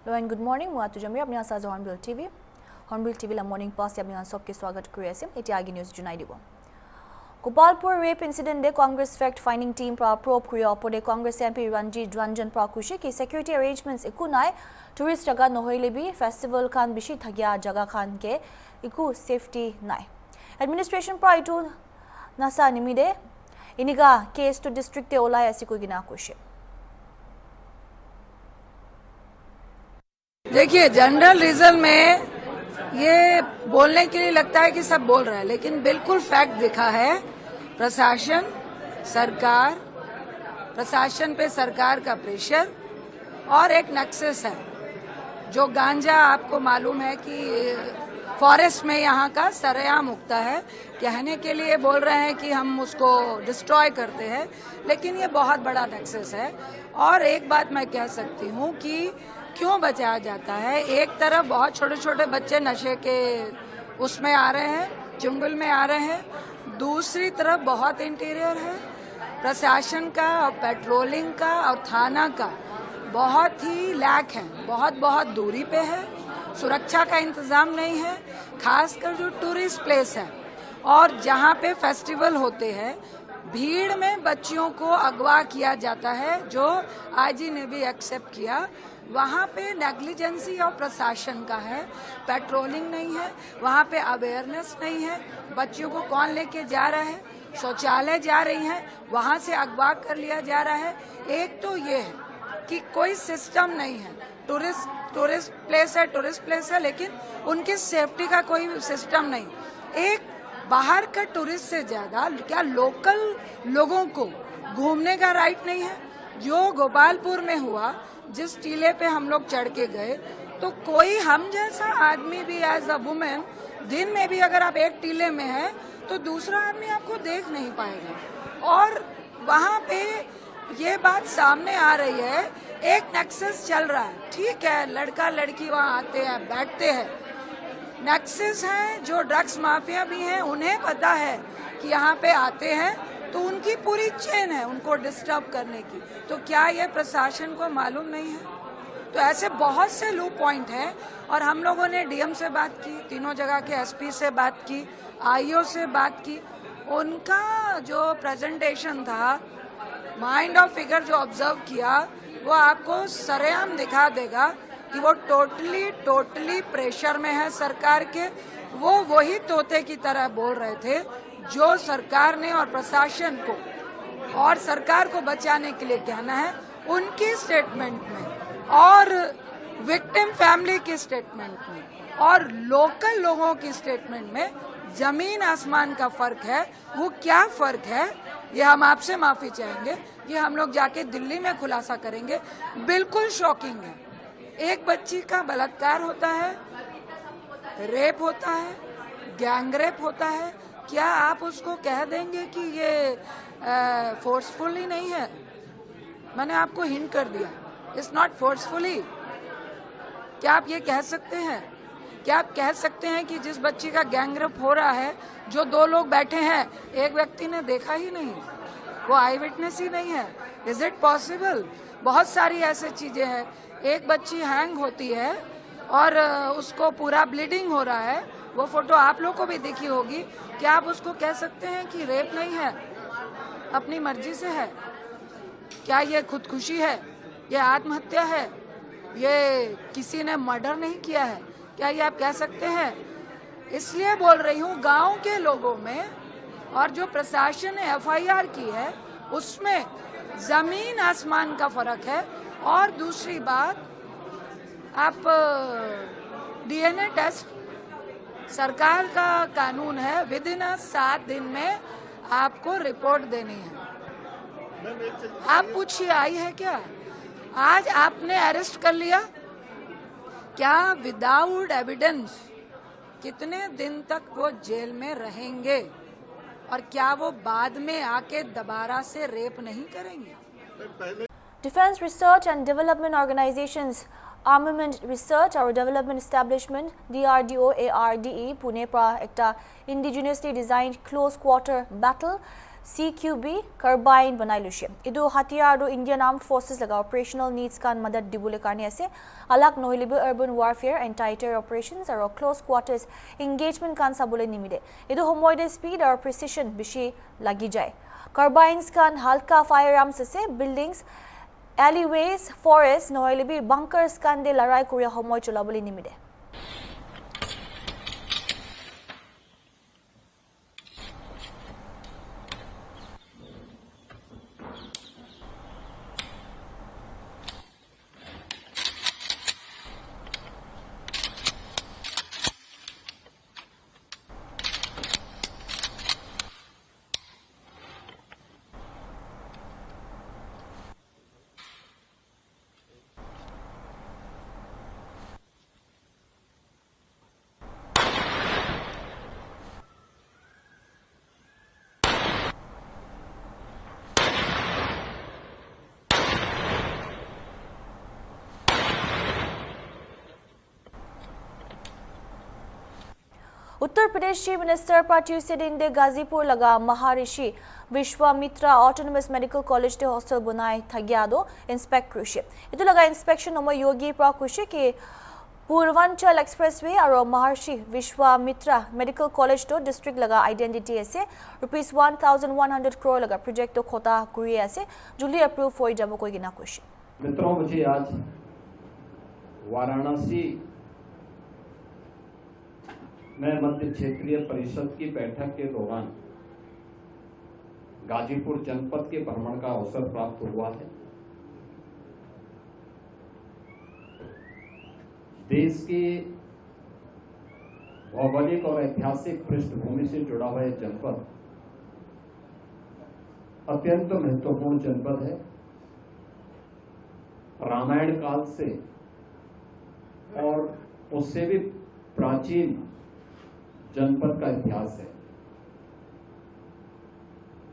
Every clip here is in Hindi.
Lauren, good morning. Moi Tujamir, apni asa Hornbill TV. Hornbill TV la morning pass apni an sobke swagat kori ase. Eti agi news junai dibo. Gopalpur rape incident de Congress fact finding team pra probe kuri opode Congress MP Ranjit Ranjan prakushe ki security arrangements ikunai tourist jaga nohoile bi festival khan bishi thagya jaga khan ke iku safety nai. Administration pra itu nasa nimide iniga case to district te olai asiku gina kushe. देखिए जनरल रीजन में ये बोलने के लिए लगता है कि सब बोल रहा है, लेकिन बिल्कुल फैक्ट दिखा है। प्रशासन पे सरकार का प्रेशर और एक नक्सस है। जो गांजा आपको मालूम है कि फॉरेस्ट में यहाँ का सरेआम उगता है, कहने के लिए बोल रहे हैं कि हम उसको डिस्ट्रॉय करते हैं, लेकिन ये बहुत बड़ा नक्सस है। और एक बात मैं कह सकती हूँ कि क्यों बचाया जाता है। एक तरफ बहुत छोटे छोटे बच्चे नशे के उसमें आ रहे हैं, चुंगल में आ रहे हैं, दूसरी तरफ बहुत इंटीरियर है। प्रशासन का और पेट्रोलिंग का और थाना का बहुत ही लैक है, बहुत दूरी पे है। सुरक्षा का इंतजाम नहीं है, खासकर जो टूरिस्ट प्लेस है और जहाँ पे फेस्टिवल होते हैं, भीड़ में बच्चियों को अगवा किया जाता है, जो आईजी ने भी एक्सेप्ट किया। वहाँ पे नेग्लिजेंसी और प्रशासन का है, पेट्रोलिंग नहीं है, वहाँ पे अवेयरनेस नहीं है। बच्चियों को कौन लेके जा रहा है, शौचालय जा रही हैं, वहाँ से अगवा कर लिया जा रहा है। एक तो ये है कि कोई सिस्टम नहीं है। टूरिस्ट प्लेस है, लेकिन उनकी सेफ्टी का कोई सिस्टम नहीं। एक बाहर का टूरिस्ट से ज्यादा क्या लोकल लोगों को घूमने का राइट नहीं है। जो गोपालपुर में हुआ, जिस टीले पे हम लोग चढ़ के गए, तो कोई हम जैसा आदमी भी एज अ वुमेन दिन में भी अगर आप एक टीले में है तो दूसरा आदमी आपको देख नहीं पाएगा। और वहाँ पे ये बात सामने आ रही है, एक नेक्सस चल रहा है। ठीक है, लड़का लड़की वहाँ आते हैं, बैठते हैं, नेक्सस हैं, जो ड्रग्स माफिया भी हैं, उन्हें पता है कि यहाँ पे आते हैं, तो उनकी पूरी चेन है उनको डिस्टर्ब करने की। तो क्या ये प्रशासन को मालूम नहीं है? तो ऐसे बहुत से लूप पॉइंट हैं। और हम लोगों ने डीएम से बात की, तीनों जगह के एसपी से बात की, आईओ से बात की। उनका जो प्रेजेंटेशन था, माइंड ऑफ फिगर जो ऑब्जर्व किया, वो आपको सरेआम दिखा देगा कि वो टोटली प्रेशर में है सरकार के। वो वही तोते की तरह बोल रहे थे जो सरकार ने और प्रशासन को और सरकार को बचाने के लिए कहना है। उनकी स्टेटमेंट में और विक्टिम फैमिली की स्टेटमेंट में और लोकल लोगों की स्टेटमेंट में जमीन आसमान का फर्क है। वो क्या फर्क है, ये हम आपसे माफी चाहेंगे, ये हम लोग जाके दिल्ली में खुलासा करेंगे। बिल्कुल शॉकिंग है। एक बच्ची का बलात्कार होता है, रेप होता है, गैंग रेप होता है, क्या आप उसको कह देंगे कि ये फोर्सफुली नहीं है? मैंने आपको हिंट कर दिया, इट्स नॉट फोर्सफुली। क्या आप ये कह सकते हैं? क्या आप कह सकते हैं कि जिस बच्ची का गैंग रेप हो रहा है, जो दो लोग बैठे हैं, एक व्यक्ति ने देखा ही नहीं, वो आई विटनेस ही नहीं है? Is it possible? बहुत सारी ऐसी चीजें हैं। एक बच्ची हैंग होती है और उसको पूरा ब्लीडिंग हो रहा है, वो फोटो आप लोग को भी दिखी होगी। क्या आप उसको कह सकते हैं कि रेप नहीं है, अपनी मर्जी से है? क्या ये खुदकुशी है, ये आत्महत्या है, ये किसी ने मर्डर नहीं किया है? क्या ये आप कह सकते हैं? इसलिए बोल रही हूँ, गांव के लोगों में और जो प्रशासन ने एफआईआर की है, उसमें जमीन आसमान का फर्क है। और दूसरी बात, आप डीएनए टेस्ट, सरकार का कानून है, विद इन 7 दिन में आपको रिपोर्ट देनी है। आप पूछिए, आई है क्या? आज आपने अरेस्ट कर लिया, क्या विदाउट एविडेंस कितने दिन तक वो जेल में रहेंगे? और क्या वो बाद में आके दोबारा से रेप नहीं करेंगे? Defense Research and Development Organizations Armament Research और Development Establishment DRDO ARDE Pune pra ekta indigenously designed close quarter battle CQB carbine बनाई लुसे इदु हथियार दो इंडियन आर्म्ड फोर्सेस लगा ऑपरेशनल नीड्स कान मदद दिबुले कारने ऐसे अलग नोहिलिबु urban warfare and tighter operations और क्लोज क्वार्टर्स एंगेजमेंट कान साबुले निमिदे इदु होमोइडे स्पीड और प्रिसिशन बिशी लगी जाए कार्बाइन्स कान हल्का फायर आर्म्स से बिल्डिंग्स alleyways forest नोहिलिबु बंकर्स कान दे लड़ाई कुरिया होमोइ चलाबुले निमिदे उत्तर प्रदेश चीफ मिनिस्टर पर ट्यूसडे दिन दे गाजीपुर लगा महर्षि विश्वामित्रा ऑटोनोमस मेडिकल कॉलेज दे हॉस्टल बनाए थग्यादो इंस्पेक्ट कृषि इतु लगा इंस्पेक्शन नमो योगी प्र कृषि के पूर्वांचल एक्सप्रेसवे और महर्षि विश्वामित्रा मेडिकल कॉलेज तो डिस्ट्रिक्ट लगा आइडेंटिटी ऐसे ₹1100 करोड़ लगा प्रोजेक्ट तो खोता कुरिए ऐसे जुली अप्रूव हो जब कोई गिना कृषि मित्रों मुझे आज वाराणसी में मध्य क्षेत्रीय परिषद की बैठक के दौरान गाजीपुर जनपद के भ्रमण का अवसर प्राप्त हुआ है। देश की भौगोलिक और ऐतिहासिक पृष्ठभूमि से जुड़ा हुआ यह जनपद अत्यंत महत्वपूर्ण जनपद है। रामायण काल से और उससे भी प्राचीन जनपद का इतिहास है।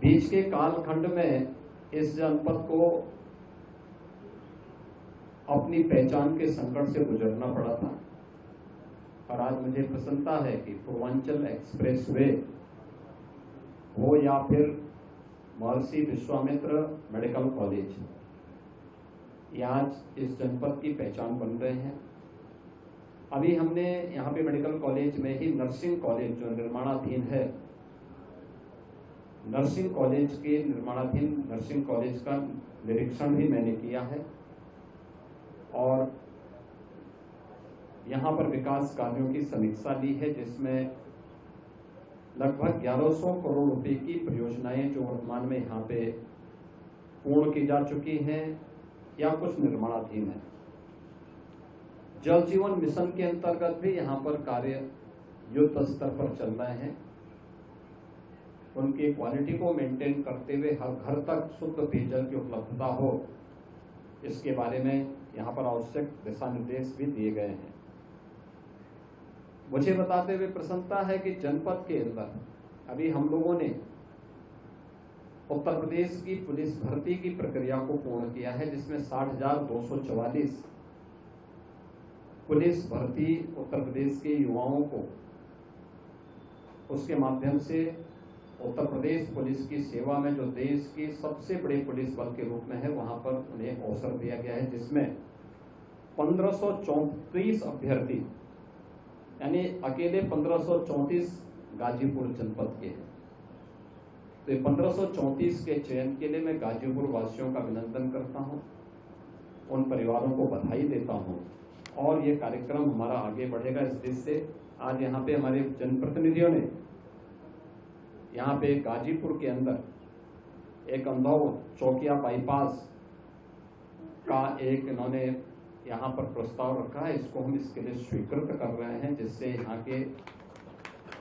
बीच के कालखंड में इस जनपद को अपनी पहचान के संकट से गुजरना पड़ा था और आज मुझे प्रसन्नता है कि पूर्वांचल एक्सप्रेसवे हो या फिर महर्षि विश्वामित्र मेडिकल कॉलेज, ये आज इस जनपद की पहचान बन रहे हैं। अभी हमने यहाँ पे मेडिकल कॉलेज में ही नर्सिंग कॉलेज जो निर्माणाधीन है, नर्सिंग कॉलेज के निर्माणाधीन नर्सिंग कॉलेज का निरीक्षण भी मैंने किया है और यहाँ पर विकास कार्यों की समीक्षा ली है, जिसमें लगभग 1100 करोड़ रुपए की परियोजनाएं जो वर्तमान में यहाँ पे पूर्ण की जा चुकी हैं या कुछ निर्माणाधीन है। जल जीवन मिशन के अंतर्गत भी यहाँ पर कार्य युद्ध स्तर पर चल रहे हैं। उनकी क्वालिटी को मेंटेन करते हुए हर घर तक शुद्ध पेयजल की उपलब्धता हो, इसके बारे में यहाँ पर आवश्यक दिशा निर्देश भी दिए गए हैं। मुझे बताते हुए प्रसन्नता है कि जनपद के अंदर अभी हम लोगों ने उत्तर प्रदेश की पुलिस भर्ती की प्रक्रिया को पूर्ण किया है, जिसमें 60,244 पुलिस भर्ती उत्तर प्रदेश के युवाओं को उसके माध्यम से उत्तर प्रदेश पुलिस की सेवा में जो देश की सबसे बड़े पुलिस बल के रूप में है, वहां पर उन्हें अवसर दिया गया है, जिसमें 1534 अभ्यर्थी यानी अकेले 1534 गाजीपुर जनपद के हैं। तो 1534 के चयन के लिए मैं गाजीपुर वासियों का अभिनंदन करता हूं, उन परिवारों को बधाई देता हूं और ये कार्यक्रम हमारा आगे बढ़ेगा इस देश से। आज यहाँ पे हमारे जनप्रतिनिधियों ने यहाँ पे गाजीपुर के अंदर एक अंधौ चौकिया बाईपास का एक इन्होंने यहाँ पर प्रस्ताव रखा है, इसको हम इसके लिए स्वीकृत कर रहे हैं, जिससे यहाँ के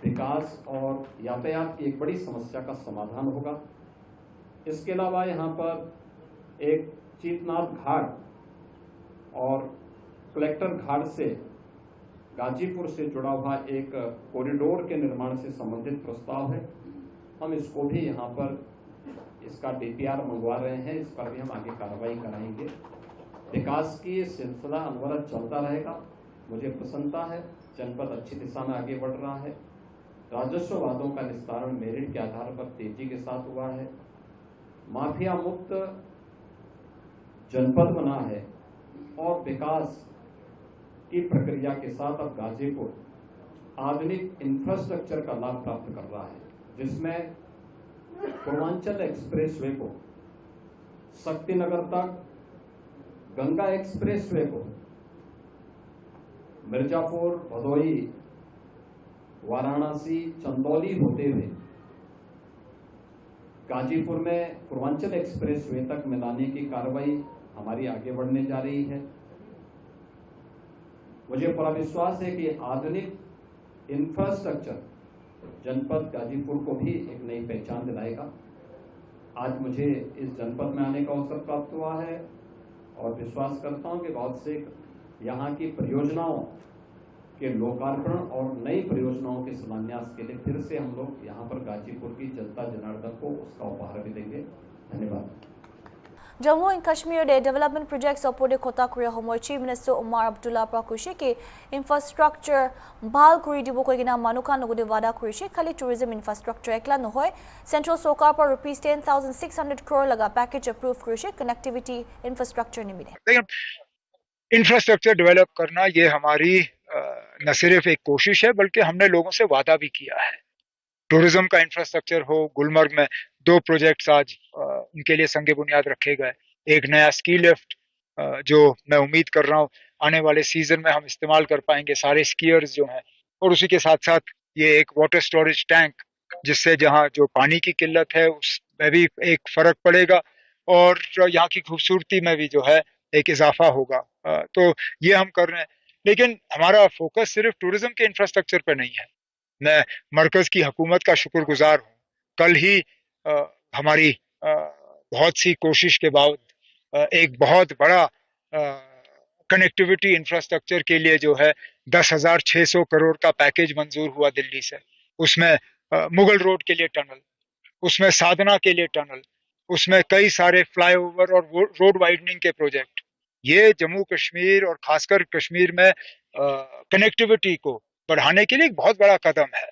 विकास और यातायात की एक बड़ी समस्या का समाधान होगा। इसके अलावा यहाँ पर एक चीतनाथ घाट और कलेक्टर घाट से गाजीपुर से जुड़ा हुआ एक कॉरिडोर के निर्माण से संबंधित प्रस्ताव है। हम इसको भी यहाँ पर इसका डीपीआर मंगवा रहे हैं, इस पर भी हम आगे कार्रवाई कराएंगे। विकास की सिलसिला अनवरत चलता रहेगा। मुझे प्रसन्नता है, जनपद अच्छी दिशा में आगे बढ़ रहा है राजस्व वादों का निस्तारण मेरिट के आधार पर तेजी के साथ हुआ है, माफिया मुक्त जनपद बना है और विकास की प्रक्रिया के साथ अब गाजीपुर आधुनिक इंफ्रास्ट्रक्चर का लाभ प्राप्त कर रहा है, जिसमें पूर्वांचल एक्सप्रेसवे को शक्तिनगर तक, गंगा एक्सप्रेसवे को मिर्जापुर, भदोही, वाराणसी, चंदौली होते हुए गाजीपुर में पूर्वांचल एक्सप्रेसवे तक मिलाने की कार्रवाई हमारी आगे बढ़ने जा रही है। मुझे पूरा विश्वास है कि आधुनिक इंफ्रास्ट्रक्चर जनपद गाजीपुर को भी एक नई पहचान दिलाएगा। आज मुझे इस जनपद में आने का अवसर प्राप्त हुआ है और विश्वास करता हूं कि बहुत से यहाँ की परियोजनाओं के लोकार्पण और नई परियोजनाओं के शिलान्यास के लिए फिर से हम लोग यहाँ पर गाजीपुर की जनता जनार्दन को उसका उपहार भी देंगे। धन्यवाद। Jammu and Kashmir they development projects अपने खोता कुरिया होमो चीफ मिनिस्टर उमर अब्दुल्ला प्रकुशे के इंफ्रास्ट्रक्चर भाल कुरी दिबो कोइना मानुका नगुदे वादा कुरिशे खाली टूरिज्म इंफ्रास्ट्रक्चर एकला नहोय सेंट्रल सरकार पर ₹10,600 करोड़ लगा पैकेज अप्रूव कुरिशे कनेक्टिविटी इंफ्रास्ट्रक्चर नहीं मिले। इंफ्रास्ट्रक्चर डेवलप करना ये हमारी न सिर्फ एक कोशिश है बल्कि हमने लोगों से वादा भी किया है। टूरिज्म का इंफ्रास्ट्रक्चर हो, गुलमर्ग में 2 प्रोजेक्ट्स आज उनके लिए संगे बुनियाद रखे गए। एक नया स्की लिफ्ट जो मैं उम्मीद कर रहा हूँ आने वाले सीजन में हम इस्तेमाल कर पाएंगे सारे स्कीयर्स जो हैं, और उसी के साथ साथ ये एक वाटर स्टोरेज टैंक जिससे जहाँ जो पानी की किल्लत है उसमें भी एक फर्क पड़ेगा और यहाँ की खूबसूरती में भी जो है एक इजाफा होगा। तो ये हम कर रहे हैं, लेकिन हमारा फोकस सिर्फ टूरिज्म के इंफ्रास्ट्रक्चर पर नहीं है। मैं मरकज की हुकूमत का शुक्रगुजार हूँ। कल ही हमारी बहुत सी कोशिश के बाद एक बहुत बड़ा कनेक्टिविटी इंफ्रास्ट्रक्चर के लिए जो है 10,600 करोड़ का पैकेज मंजूर हुआ दिल्ली से। उसमें मुगल रोड के लिए टनल, उसमें साधना के लिए टनल, उसमें कई सारे फ्लाईओवर और रोड वाइडनिंग के प्रोजेक्ट। ये जम्मू कश्मीर और खासकर कश्मीर में कनेक्टिविटी को बढ़ाने के लिए एक बहुत बड़ा कदम है।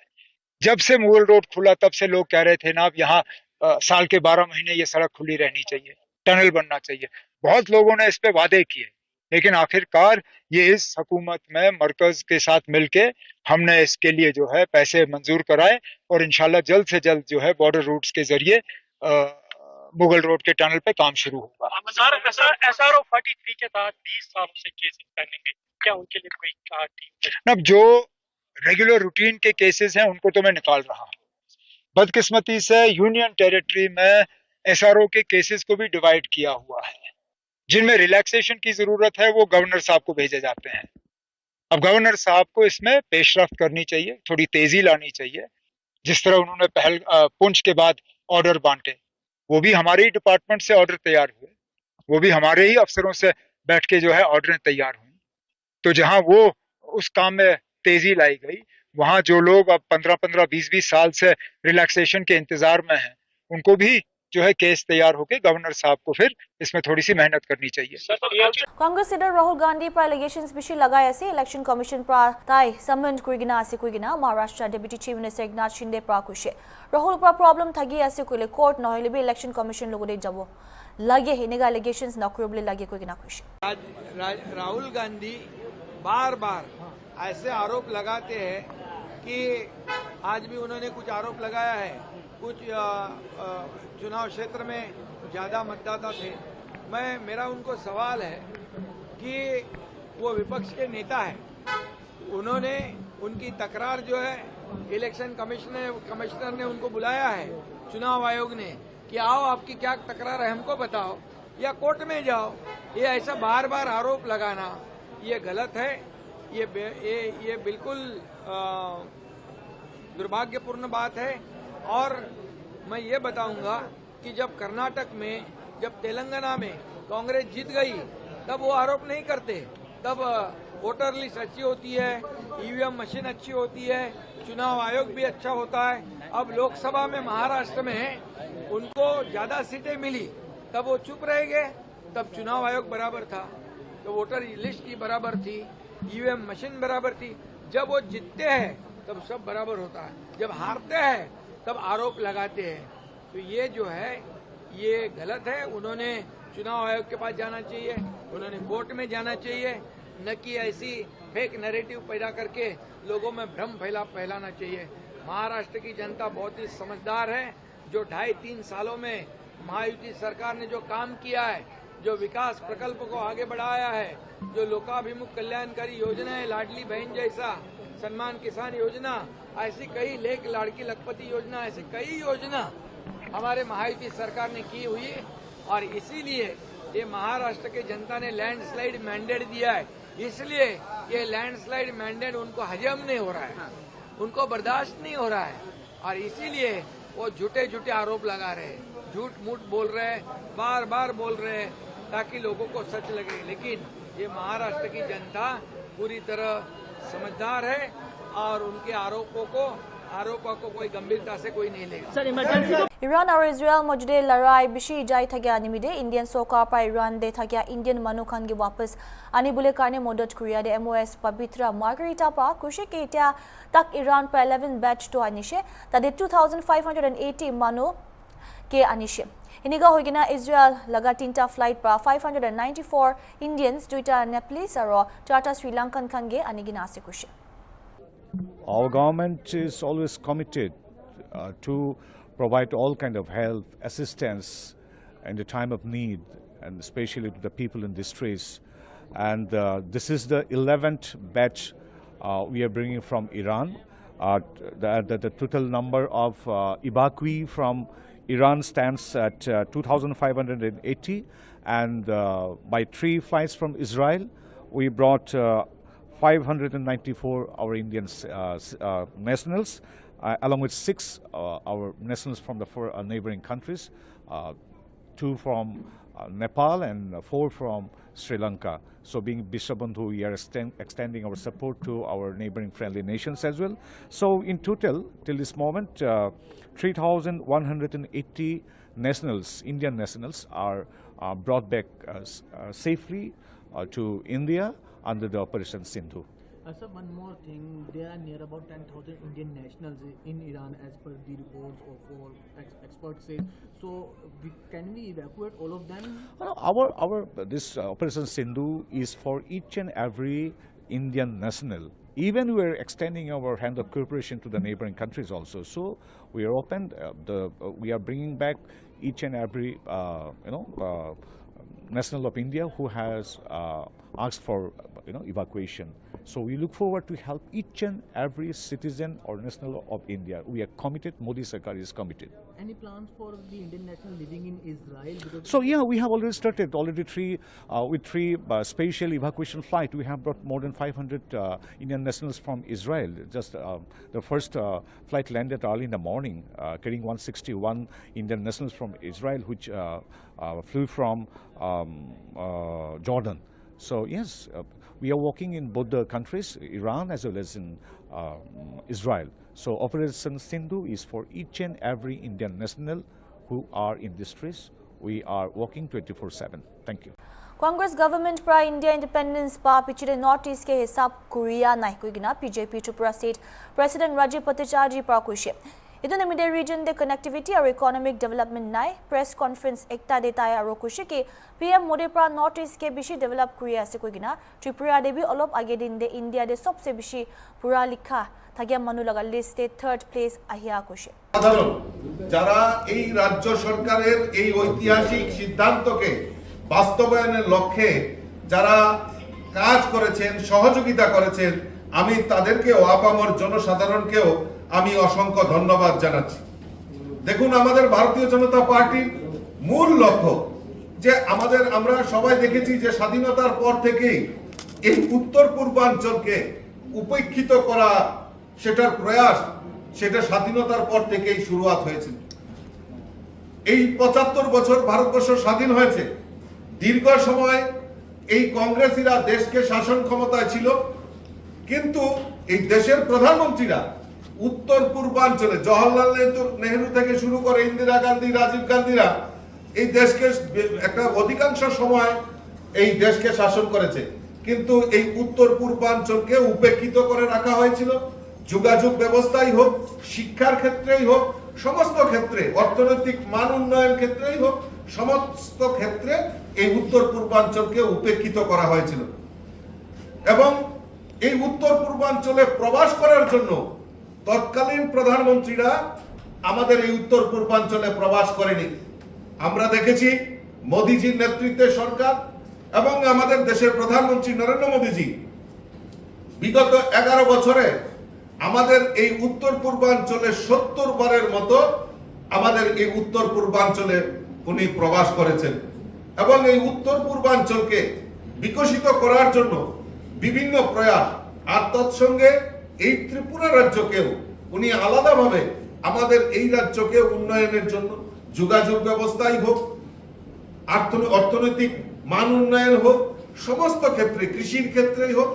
जब से मुगल रोड खुला तब से लोग कह रहे थे ना, अब यहाँ साल के 12 महीने ये सड़क खुली रहनी चाहिए, टनल बनना चाहिए। बहुत लोगों ने इस पे वादे किए, लेकिन आखिरकार ये इस हुकूमत में मरकज के साथ मिलके हमने इसके लिए जो है पैसे मंजूर कराए और इंशाल्लाह जल्द से जल्द जो है बॉर्डर रूट्स के जरिए मुगल रोड के टनल पे काम शुरू होगा। SRO 43 के तहत 20 सालों से केसेस पेंडिंग, क्या उनके लिए कोई टीम? अब जो रेगुलर रूटीन के केसेस हैं उनको तो मैं निकाल रहा हूँ। बदकिस्मती से यूनियन टेरिटरी में SRO के केसेस को भी डिवाइड किया हुआ है। जिनमें रिलैक्सेशन की जरूरत है वो गवर्नर साहब को भेजे जाते हैं। अब गवर्नर साहब को इसमें पेशरफ्त करनी चाहिए, थोड़ी तेजी लानी चाहिए। जिस तरह उन्होंने पुंछ के बाद ऑर्डर बांटे, वो भी हमारे ही डिपार्टमेंट से ऑर्डर तैयार हुए, वो भी हमारे ही अफसरों से बैठ के जो है ऑर्डर तैयार हुई। तो जहां वो उस काम में तेजी लाई गई, वहां जो लोग अब 15-15, 20-20 साल से रिलैक्सेशन के इंतजार में हैं, उनको भी जो है केस तैयार होके गवर्नर साहब को फिर इसमें थोड़ी सी मेहनत करनी चाहिए। कांग्रेस लीडर राहुल गांधी पर एलिगेशंस बिशी लगाए असे इलेक्शन कमीशन पर ताई समन कुइगिना असे कुइगिना Maharashtra deputy chief minister Eknath Shinde पर कुशे राहुल पर प्रॉब्लम थगी असे कुले कोर्ट नहले भी इलेक्शन कमीशन लोगों दे जबो लगे हिनेगा एलिगेशंस नकरुबले लगे कुइगिना कुशे। राहुल गांधी बार-बार ऐसे आरोप लगाते हैं कि आज भी उन्होंने कुछ आरोप लगाया है, कुछ चुनाव क्षेत्र में ज्यादा मतदाता थे। मेरा उनको सवाल है कि वो विपक्ष के नेता है, उन्होंने उनकी तकरार जो है इलेक्शन कमिश्नर ने उनको बुलाया है, चुनाव आयोग ने, कि आओ आपकी क्या तकरार है हमको बताओ या कोर्ट में जाओ। ये ऐसा बार बार आरोप लगाना ये गलत है, ये बिल्कुल दुर्भाग्यपूर्ण बात है। और मैं ये बताऊंगा कि जब कर्नाटक में, जब तेलंगाना में कांग्रेस जीत गई, तब वो आरोप नहीं करते, तब वोटर लिस्ट अच्छी होती है, ईवीएम मशीन अच्छी होती है, चुनाव आयोग भी अच्छा होता है। अब लोकसभा में महाराष्ट्र में उनको ज्यादा सीटें मिली, तब वो चुप रह गए, तब चुनाव आयोग बराबर था, तो वोटर लिस्ट की बराबर थी, ईवीएम मशीन बराबर थी। जब वो जीतते हैं तब सब बराबर होता है। जब हारते हैं तब आरोप लगाते हैं, तो ये जो है ये गलत है। उन्होंने चुनाव आयोग के पास जाना चाहिए, उन्होंने कोर्ट में जाना चाहिए, न कि ऐसी फेक नैरेटिव पैदा करके लोगों में भ्रम फैलाना चाहिए। महाराष्ट्र की जनता बहुत ही समझदार है। जो 2.5-3 सालों में महायुति सरकार ने जो काम किया है, जो विकास प्रकल्प को आगे बढ़ाया है, जो लोकाभिमुख कल्याणकारी योजनाएं, लाडली बहन जैसा, सम्मान किसान योजना, ऐसी कई लेख लाड़की लखपति योजना, ऐसी कई योजना हमारे महायुति सरकार ने की हुई, और इसीलिए ये महाराष्ट्र के जनता ने लैंडस्लाइड मैंडेट दिया है। इसलिए ये लैंडस्लाइड मैंडेट उनको हजम नहीं हो रहा है, उनको बर्दाश्त नहीं हो रहा है, और इसीलिए वो झूठे आरोप लगा रहे हैं, झूठ मूठ बोल रहे हैं, बार बार बोल रहे हैं ताकि लोगों को सच लगे। लेकिन ये महाराष्ट्र की जनता पूरी तरह समझदार है और उनके आरोपों को कोई गंभीरता से कोई नहीं लेगा। Iran और Israel मौजूदे लड़ाई बिशी जाई थकिया निमिदे इंडियन सरकार पर Iran दे थकिया इंडियन मनुखान के वापस आने बुले कारने मदद कुरिया दे MOS पवित्रा मार्गरिटा पा कुशे के इत्या तक Iran पर 11 बैच तो आनिशे तदे 2580 मनु के आनिशे इनिगा होगिना Israel लगा 3टा फ्लाइट पर 594 इंडियंस 2टा नेपलीस और 4टा श्रीलंकन खंगे आनिगिना से कुशे। Our government is always committed to provide all kind of help, assistance in the time of need, and especially to the people in distress. And this is the 11th batch we are bringing from Iran. The total number of evacuees from Iran stands at 2,580, and by 3 flights from Israel, we brought 594 our Indian nationals, along with 6 our nationals from the 4 neighboring countries, 2 from Nepal and 4 from Sri Lanka. So being Bishabandhu, we are extending our support to our neighboring friendly nations as well. So in total, till this moment, 3,180 nationals, Indian nationals, are brought back safely to India under the Operation Sindhu. Sir, one more thing, there are near about 10,000 Indian nationals in Iran as per the reports of all experts say. So can we evacuate all of them? This Operation Sindhu is for each and every Indian national. Even we are extending our hand of cooperation to the neighboring countries also. So we are open. We are bringing back each and every national of India who has asked for evacuation. So we look forward to help each and every citizen or national of India. We are committed. Modi Sarkar is committed. Any plans for the Indian national living in Israel? So yeah, we have already started. Already with 3 special evacuation flight. We have brought more than 500 Indian nationals from Israel. Just the first flight landed early in the morning, carrying 161 Indian nationals from Israel, which flew from Jordan. So yes, we are working in both the countries, Iran as well as in Israel. So Operation Sindhu is for each and every Indian national who are in distress. We are working 24/7. Thank you. Congress government पर इंडिया इंडिपेंडेंस पा पिछले नॉर्थ ईस्ट के हिसाब कुरिया नाइकुगिना BJP Tripura state president Rajiv Bhattacharya पर कुशे इधर मिडे रीजन दे कनेक्टिविटी और इकोनॉमिक डेवलपमेंट नाय प्रेस कॉन्फ्रेंस एकता देता है और कुशे के पीएम मोदी पर नॉर्थ ईस्ट के बिशी डेवलप कुरिया से कोगिना त्रिपुरा दे भी अलप आगे दिन दे इंडिया दे सबसे बिशी पूरा लिखा थागिया मनु लगा लिस्ट दे 3rd प्लेस আহিয়া कुशे সাধারণ যারা এই রাজ্য সরকারের এই ঐতিহাসিক সিদ্ধান্তকে বাস্তবায়নের লক্ষ্যে যারা কাজ করেছেন সহযোগিতা করেছেন আমি তাদেরকেও আপামর জনসাধারণকেও আমি অসংখ্য ধন্যবাদ জানাচ্ছি। দেখুন আমাদের ভারতীয় জনতা পার্টির মূল লক্ষ্য যে আমরা সবাই দেখেছি যে স্বাধীনতার পর থেকেই এই উত্তর পূর্বাঞ্চলকে উপেক্ষিত করা সেটার প্রয়াস সেটা স্বাধীনতার পর থেকেই শুরুয়াত হয়েছিল। এই ৭৫ বছর ভারতবর্ষ স্বাধীন হয়েছে, দীর্ঘ সময় এই কংগ্রেসীরা দেশকে শাসন ক্ষমতায় ছিল, কিন্তু এই দেশের প্রধানমন্ত্রীরা উত্তর পূর্বাঞ্চলে জওহরলাল নেহরু থেকে শুরু করে ইন্দিরা গান্ধী, রাজীব গান্ধীরা এই দেশকে একটা অধিকাংশ সময় এই দেশকে শাসন করেছে, কিন্তু এই উত্তর পূর্বাঞ্চলকে উপেক্ষিত করে রাখা হয়েছিল। যোগাযোগ ব্যবস্থাই হোক, শিক্ষার ক্ষেত্রেই হোক, সমস্ত ক্ষেত্রে, অর্থনৈতিক মান উন্নয়ন ক্ষেত্রেই হোক, সমস্ত ক্ষেত্রে এই উত্তর পূর্বাঞ্চলকে উপেক্ষিত করা হয়েছিল। এবং এই উত্তর পূর্বাঞ্চলে প্রবাস করার জন্য তৎকালীন প্রধানমন্ত্রীরা আমাদের এই উত্তর পূর্বাঞ্চলে প্রবাস করেনি। আমরা দেখেছি মোদিজির নেতৃত্বে সরকার এবং আমাদের দেশের প্রধানমন্ত্রী নরেন্দ্র মোদিজি বিগত 11 বছরে আমাদের এই উত্তর পূর্বাঞ্চলে 70 বারের মতো আমাদের এই উত্তর পূর্বাঞ্চলে উনি প্রবাস করেছেন এবং এই উত্তর পূর্বাঞ্চলকে বিকশিত করার জন্য বিভিন্ন প্রয়াস, আর তৎসঙ্গে এই ত্রিপুরা রাজ্যকেও উনি আলাদাভাবে আমাদের এই রাজ্যকে উন্নয়নের জন্য যোগাযোগ ব্যবস্থাই হোক, অর্থনৈতিক মান উন্নয়ন হোক, সমস্ত ক্ষেত্রে, কৃষির ক্ষেত্রেই হোক,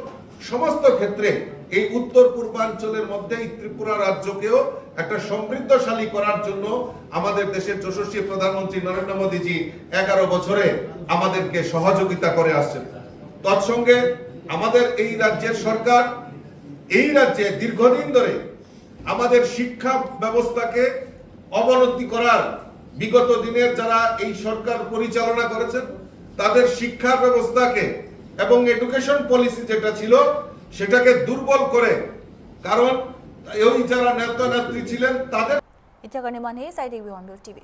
সমস্ত ক্ষেত্রে এই উত্তর পূর্বাঞ্চলের মধ্যে এই ত্রিপুরা রাজ্যকেও একটা সমৃদ্ধশালী করার জন্য আমাদের দেশের যশস্বী প্রধানমন্ত্রী নরেন্দ্র মোদীজি 11 বছরে আমাদেরকে সহযোগিতা করে আসছেন। তৎসঙ্গে আমাদের এই রাজ্যের সরকার এই রাজ্যে দীর্ঘদিন ধরে আমাদের শিক্ষা ব্যবস্থাকে অবনতি করার, বিগত দিনের যারা এই সরকার পরিচালনা করেছেন তাদের শিক্ষা ব্যবস্থাকে এবং এডুকেশন পলিসি যেটা ছিল সেটাকে দুর্বল করে, কারণ ওই যারা নেতা নেত্রী ছিলেন তাদের ইতিয়া কাৰণে মানে চাই থাকিবি হৰ্ণবিল টিভি।